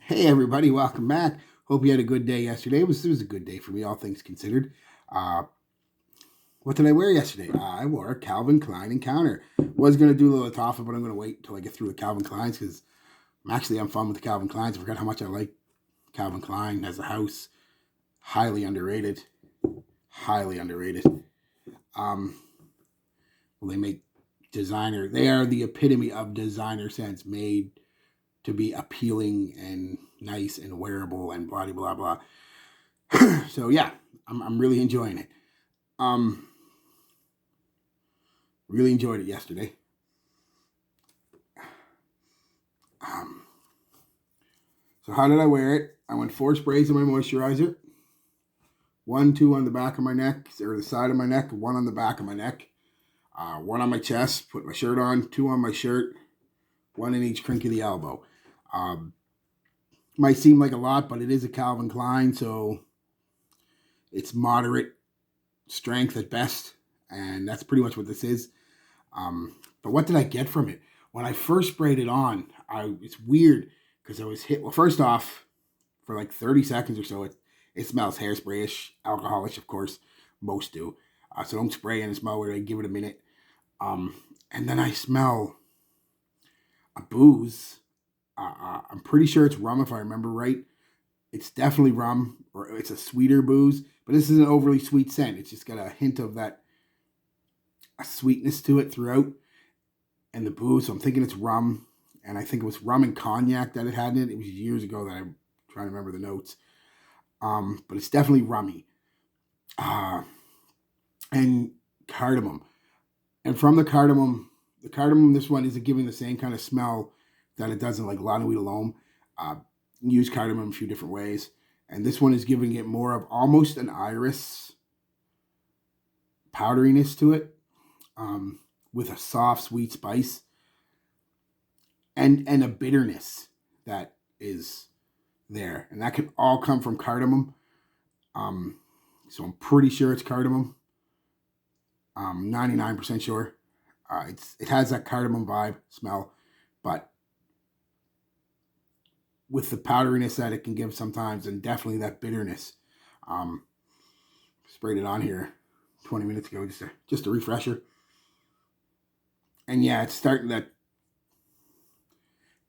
Hey everybody, welcome back. Hope you had a good day yesterday. It was a good day for me, all things considered. Uh, what did I wear yesterday? I wore a Calvin Klein Encounter. Was gonna do a little Toffa, but I'm gonna wait until I get through the Calvin Kleins because I'm fun with the Calvin Kleins. I forgot how much I like Calvin Klein as a house. Highly underrated. Highly underrated. Um, well, they make designer. They are the epitome of designer sense, made to be appealing and nice and wearable and blah blah blah. So yeah, I'm really enjoying it. Um, really enjoyed it yesterday. Um, so how did I wear it? I went 4 sprays of my moisturizer. Two on the back of my neck, or the side of my neck. One on the back of my neck. One on my chest. Put my shirt on. Two on my shirt. One in each crink of the elbow. Um, might seem like a lot, but it is a Calvin Klein, so it's moderate strength at best, and that's pretty much what this is. But what did I get from it? When I first sprayed it on, it's weird because I was hit. Well, first off, for like 30 seconds or so, it smells hairsprayish, alcoholish, of course. Most do. So don't spray and smell where I give it a minute. And then I smell a booze. I'm pretty sure it's rum if I remember right. It's definitely rum, or it's a sweeter booze, but this is an overly sweet scent. It's just got a hint of that a sweetness to it throughout, and the booze. So I'm thinking it's rum, and I think it was rum and cognac that it had in it. It was years ago that I'm trying to remember the notes. But it's definitely rummy. Uh, and cardamom. And from the cardamom, this one isn't giving the same kind of smell that it does in like Lanouille L'Homme. Use cardamom a few different ways. And this one is giving it more of almost an iris powderiness to it, with a soft, sweet spice and a bitterness that is there. And that can all come from cardamom. Um, so I'm pretty sure it's cardamom. 99% sure. It has that cardamom vibe smell, but with the powderiness that it can give sometimes, and definitely that bitterness. Um, Sprayed it on here 20 minutes ago, just a refresher. And yeah, it's starting, that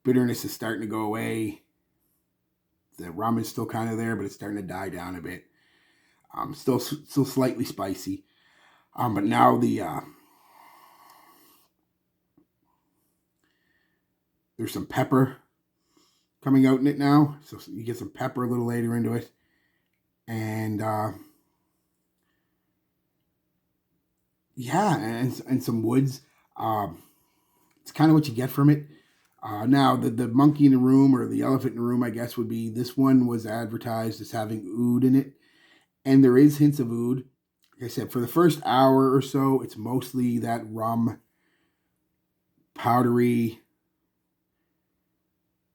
bitterness is starting to go away. The rum is still kind of there, but it's starting to die down a bit. Still slightly spicy. But now there's some pepper coming out in it now, so you get some pepper a little later into it, and yeah, and some woods. Um, it's kind of what you get from it. Now the monkey in the room, or the elephant in the room, I guess, would be this one was advertised as having oud in it, and there is hints of oud. Like I said, for the first hour or so, it's mostly that rum, powdery,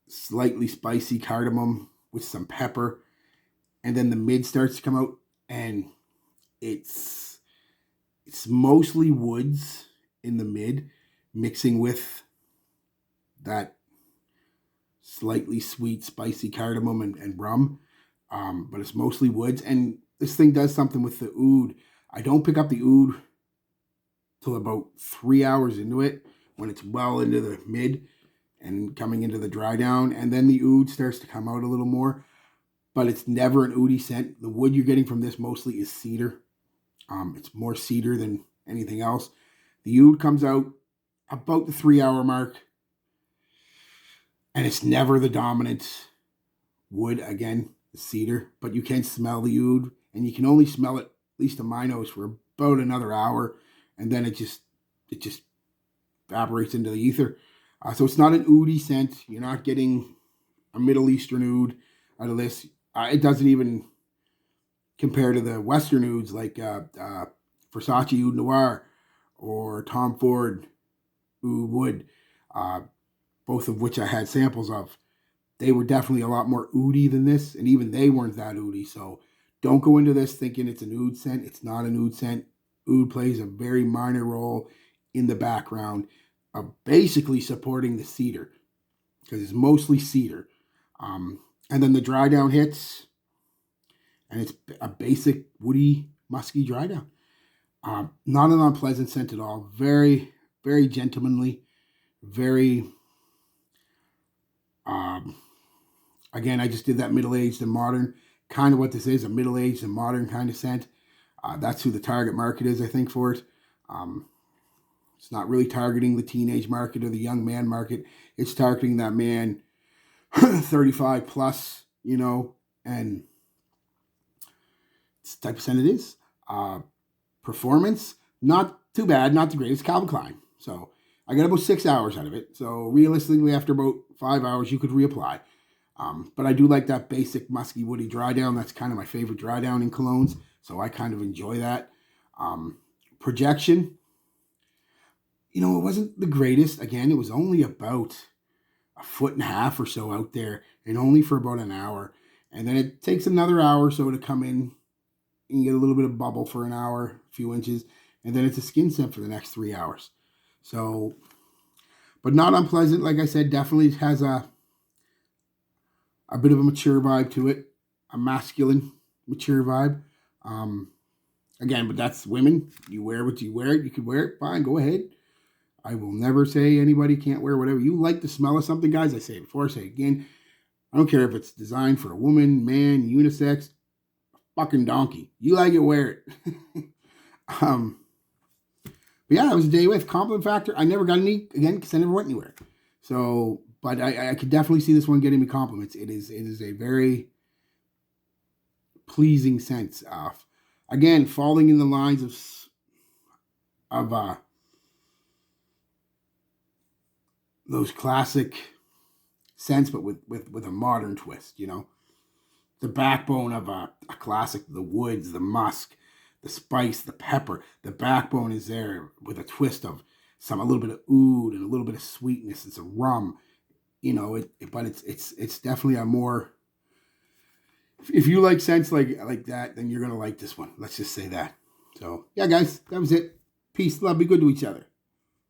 slightly spicy cardamom with some pepper, and then the mid starts to come out, and it's it's mostly woods in the mid, mixing with that slightly sweet, spicy cardamom and rum. But it's mostly woods, and this thing does something with the oud. I don't pick up the oud till about 3 hours into it, when it's well into the mid and coming into the dry down, and then the oud starts to come out a little more. But it's never an oudy scent. The wood you're getting from this mostly is cedar. It's more cedar than anything else. The oud comes out about the 3 hour mark, and it's never the dominant wood again, the cedar. But you can smell the oud, and you can only smell it, at least to my nose, for about another hour, and then it just evaporates into the ether. So it's not an oudy scent. You're not getting a Middle Eastern oud out of this. It doesn't even compare to the Western ouds like Versace Oud Noir or Tom Ford Oud Wood, uh, both of which I had samples of. They were definitely a lot more oudy than this, and even they weren't that oudy. So don't go into this thinking it's an oud scent. It's not an oud scent. Oud plays a very minor role in the background of basically supporting the cedar, because it's mostly cedar. And then the dry down hits, and it's a basic woody, musky dry down. Not an unpleasant scent at all. Very, very gentlemanly. Very, again, I just did that middle-aged and modern. Kind of what this is, a middle-aged and modern kind of scent. That's who the target market is, I think, for it. It's not really targeting the teenage market or the young man market. It's targeting that man 35 plus, you know, and it's the type of scent it is. Performance, not too bad, not the greatest. Calvin Klein. So I got about 6 hours out of it. So realistically, after about 5 hours, you could reapply. But I do like that basic musky woody dry down. That's kind of my favorite dry down in colognes. So I kind of enjoy that. Projection, you know, it wasn't the greatest. Again, it was only about a foot and a half or so out there, and only for about an hour. And then it takes another hour or so to come in and get a little bit of bubble for an hour, a few inches, and then it's a skin scent for the next 3 hours. So, but not unpleasant. Like I said, definitely has a bit of a mature vibe to it, a masculine, mature vibe. Again, but that's women. You wear what you wear. You can wear it. Fine, go ahead. I will never say anybody can't wear whatever. You like the smell of something, guys. I say it before, I say it again. I don't care if it's designed for a woman, man, unisex, fucking donkey. You like it, wear it. But yeah, that was a day with. Compliment factor, I never got any, again, because I never went anywhere. So, but I could definitely see this one getting me compliments. It is a very pleasing sense of, again, falling in the lines of those classic scents, but with a modern twist, you know. The backbone of a classic, the woods, the musk, the spice, the pepper. The backbone is there with a twist of a little bit of oud and a little bit of sweetness. It's a rum, you know. But it's definitely a more. If you like scents like that, then you're gonna like this one. Let's just say that. So yeah, guys, that was it. Peace, love, be good to each other.